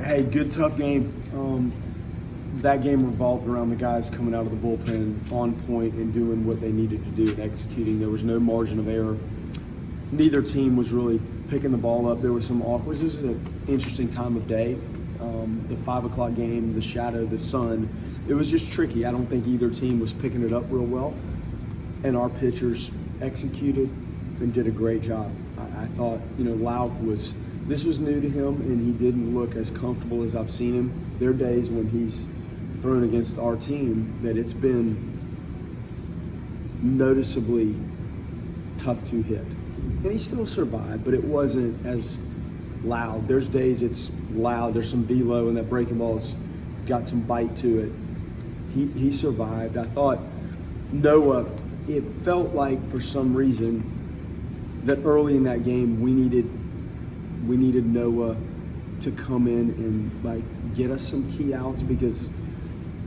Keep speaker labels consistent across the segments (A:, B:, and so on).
A: Hey, good, tough game. That game revolved around the guys coming out of the bullpen on point and doing what they needed to do and executing. There was no margin of error. Neither team was really picking the ball up. There was some awkward. This was an interesting time of day. The 5 o'clock game, the shadow, the sun. It was just tricky. I don't think either team was picking it up real well. And our pitchers executed and did a great job. I thought, Lauk this was new to him, and he didn't look as comfortable as I've seen him. There are days when he's thrown against our team that it's been noticeably tough to hit. And he still survived, but it wasn't as loud. There's days it's loud. There's some velo, and that breaking ball's got some bite to it. He survived. I thought Noah, it felt like for some reason that early in that game we needed Noah to come in and get us some key outs because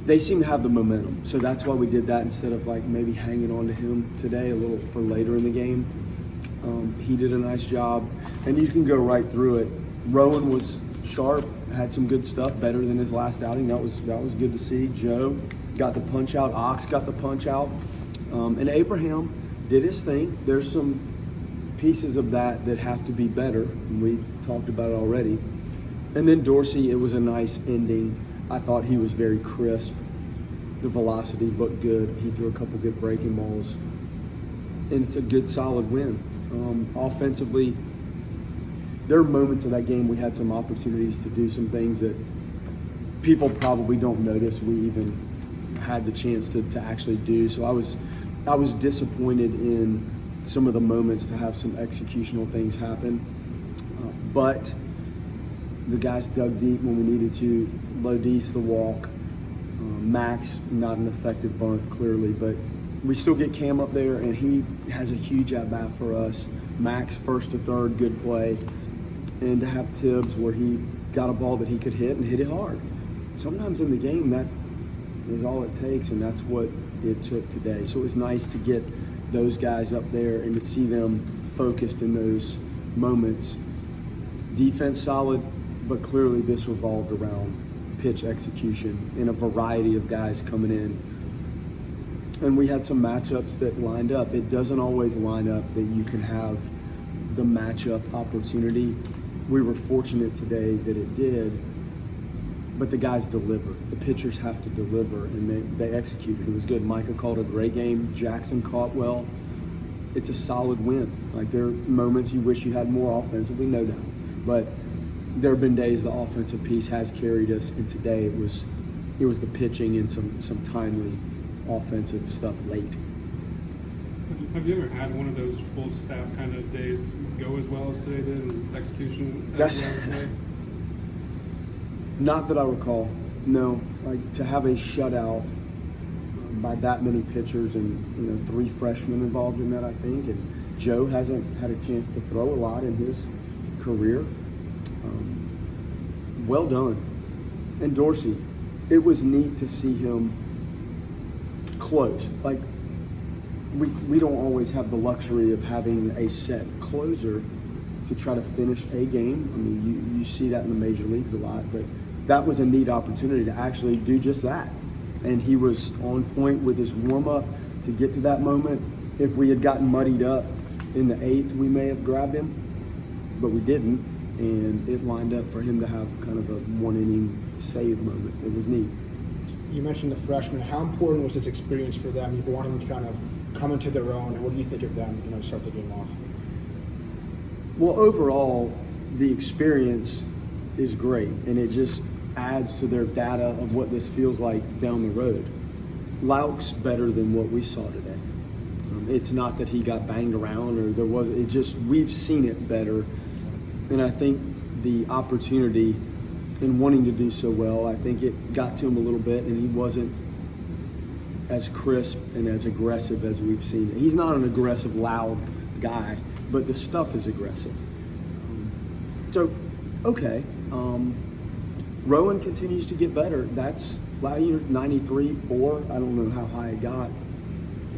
A: they seem to have the momentum. So that's why we did that instead of maybe hanging on to him today a little for later in the game. He did a nice job, and you can go right through it. Rowan was sharp, had some good stuff, better than his last outing. That was good to see. Joe got the punch out. Ox got the punch out, and Abraham did his thing. There's some pieces of that have to be better, and we talked about it already. And then Dorsey, it was a nice ending. I thought he was very crisp. The velocity looked good. He threw a couple good breaking balls, and it's a good, solid win. Offensively, there are moments of that game we had some opportunities to do some things that people probably don't notice we even had the chance to actually do. So I was disappointed in some of the moments to have some executional things happen. But the guys dug deep when we needed to. Lodis, the walk. Max, not an effective bunt, clearly, but we still get Cam up there, and he has a huge at-bat for us. Max, first to third, good play. And to have Tibbs where he got a ball that he could hit and hit it hard. Sometimes in the game, that is all it takes, and that's what it took today. So it was nice to get those guys up there and to see them focused in those moments. Defense solid, but clearly this revolved around pitch execution and a variety of guys coming in. And we had some matchups that lined up. It doesn't always line up that you can have the matchup opportunity. We were fortunate today that it did, but the guys delivered. The pitchers have to deliver, and they executed. It was good. Micah called a great game. Jackson caught well. It's a solid win. There are moments you wish you had more offensively, no doubt. But there have been days the offensive piece has carried us, and today it was the pitching and some timely offensive stuff late.
B: Have you ever had one of those full staff kind of days go as well as today did in execution?
A: Not that I recall. No, to have a shutout by that many pitchers and 3 freshmen involved in that, I think, and Joe hasn't had a chance to throw a lot in his career. Well done. And Dorsey, it was neat to see him close. We don't always have the luxury of having a set closer to try to finish a game. I mean, you see that in the major leagues a lot, but that was a neat opportunity to actually do just that. And he was on point with his warm-up to get to that moment. If we had gotten muddied up in the 8th, we may have grabbed him, but we didn't. And it lined up for him to have kind of a 1-inning save moment. It was neat.
C: You mentioned the freshmen. How important was this experience for them? You've wanted them to kind of come into their own. And what do you think of them, to start the game off?
A: Well, overall, the experience is great, and it just adds to their data of what this feels like down the road. Lauk's better than what we saw today. It's not that he got banged around or we've seen it better. And I think the opportunity in wanting to do so well, I think it got to him a little bit, and he wasn't as crisp and as aggressive as we've seen. He's not an aggressive, loud guy, but the stuff is aggressive. So, okay. Rowan continues to get better. That's 93, 4. I don't know how high it got.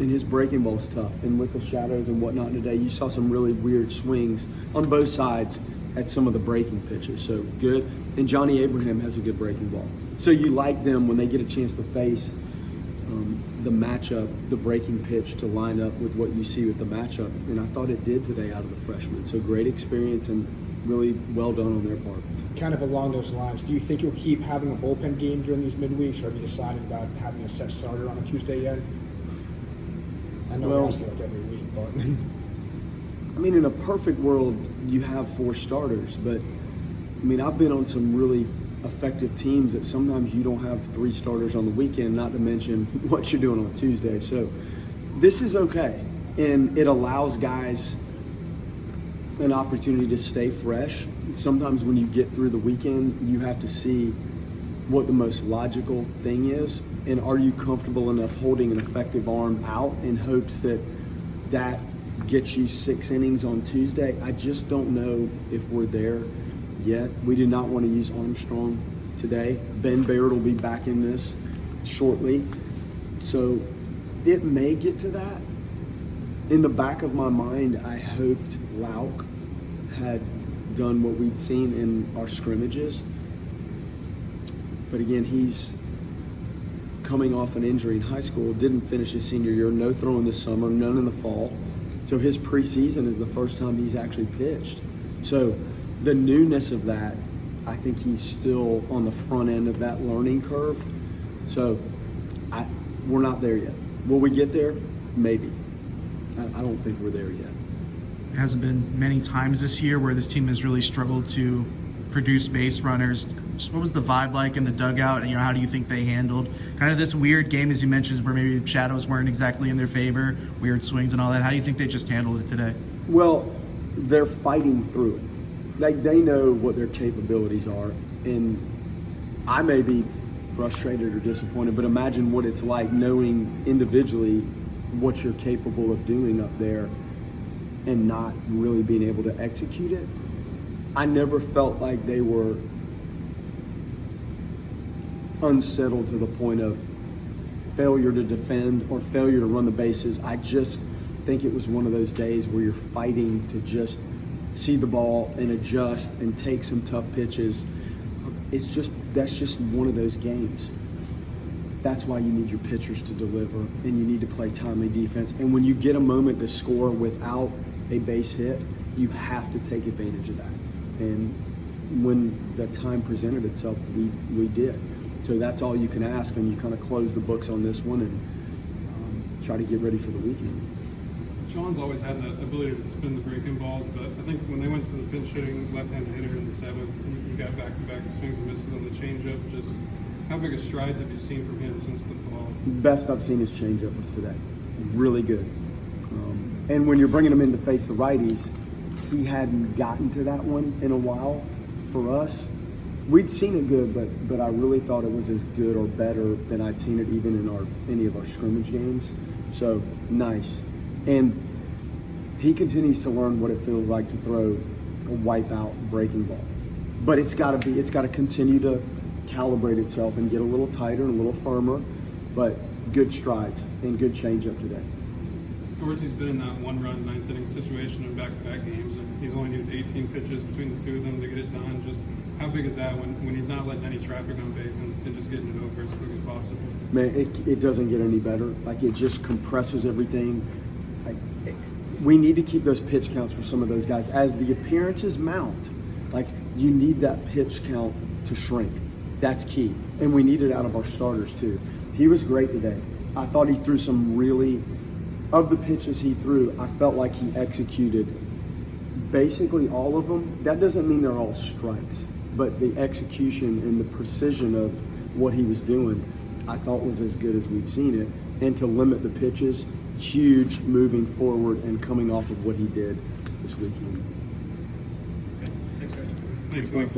A: And his breaking ball's tough. And with the shadows and whatnot today, you saw some really weird swings on both sides. at some of the breaking pitches. So good. And Johnny Abraham has a good breaking ball. So you like them when they get a chance to face the matchup, the breaking pitch to line up with what you see with the matchup. And I thought it did today out of the freshmen. So great experience and really well done on their part.
C: Kind of along those lines, do you think you'll keep having a bullpen game during these midweeks, or have you decided about having a set starter on a Tuesday yet? I know
A: Well,
C: we ask you like every week, but
A: I mean, in a perfect world, you have 4 starters, but I mean, I've been on some really effective teams that sometimes you don't have 3 starters on the weekend, not to mention what you're doing on Tuesday. So this is okay, and it allows guys an opportunity to stay fresh. Sometimes when you get through the weekend, you have to see what the most logical thing is, and are you comfortable enough holding an effective arm out in hopes that that gets you 6 innings on Tuesday? I just don't know if we're there yet. We do not want to use Armstrong today. Ben Baird will be back in this shortly. So it may get to that. In the back of my mind, I hoped Lauk had done what we'd seen in our scrimmages. But again, he's coming off an injury in high school, didn't finish his senior year, no throwing this summer, none in the fall. So his preseason is the first time he's actually pitched. So the newness of that, I think he's still on the front end of that learning curve. So we're not there yet. Will we get there? Maybe. I don't think we're there yet.
D: There hasn't been many times this year where this team has really struggled to produce base runners. Just what was the vibe like in the dugout, and how do you think they handled kind of this weird game, as you mentioned, where maybe shadows weren't exactly in their favor, weird swings and all that? How do you think they just handled it today?
A: Well, they're fighting through it. Like, they know what their capabilities are, and I may be frustrated or disappointed, but imagine what it's like knowing individually what you're capable of doing up there and not really being able to execute it. I never felt like they were unsettled to the point of failure to defend or failure to run the bases. I just think it was one of those days where you're fighting to just see the ball and adjust and take some tough pitches. That's just one of those games. That's why you need your pitchers to deliver, and you need to play timely defense. And when you get a moment to score without a base hit, you have to take advantage of that. And when the time presented itself, we did. So that's all you can ask, and you kind of close the books on this one and try to get ready for the weekend.
B: John's always had that ability to spin the breaking balls, but I think when they went to the pinch hitting left-handed hitter in the 7th, you got back-to-back swings and misses on the changeup. Just how big of strides have you seen from him since the fall?
A: Best I've seen his changeup was today. Really good. And when you're bringing him in to face the righties, he hadn't gotten to that one in a while for us. We'd seen it good, but I really thought it was as good or better than I'd seen it even in any of our scrimmage games. So nice. And he continues to learn what it feels like to throw a wipeout breaking ball. But it's got to continue to calibrate itself and get a little tighter and a little firmer, but good strides and good changeup today.
B: Of course, he's been in that 1-run 9th inning situation in back-to-back games, and he's only needed 18 pitches between the two of them to get it done. Just how big is that when he's not letting any traffic on base and just getting it over as quick as possible?
A: Man, it doesn't get any better. Like, it just compresses everything. We need to keep those pitch counts for some of those guys. As the appearances mount, like, you need that pitch count to shrink. That's key. And we need it out of our starters too. He was great today. I thought he threw some really, of the pitches he threw, I felt like he executed basically all of them. That doesn't mean they're all strikes, but the execution and the precision of what he was doing, I thought was as good as we've seen it. And to limit the pitches, huge moving forward and coming off of what he did this weekend.
B: Thanks, guys. Thanks.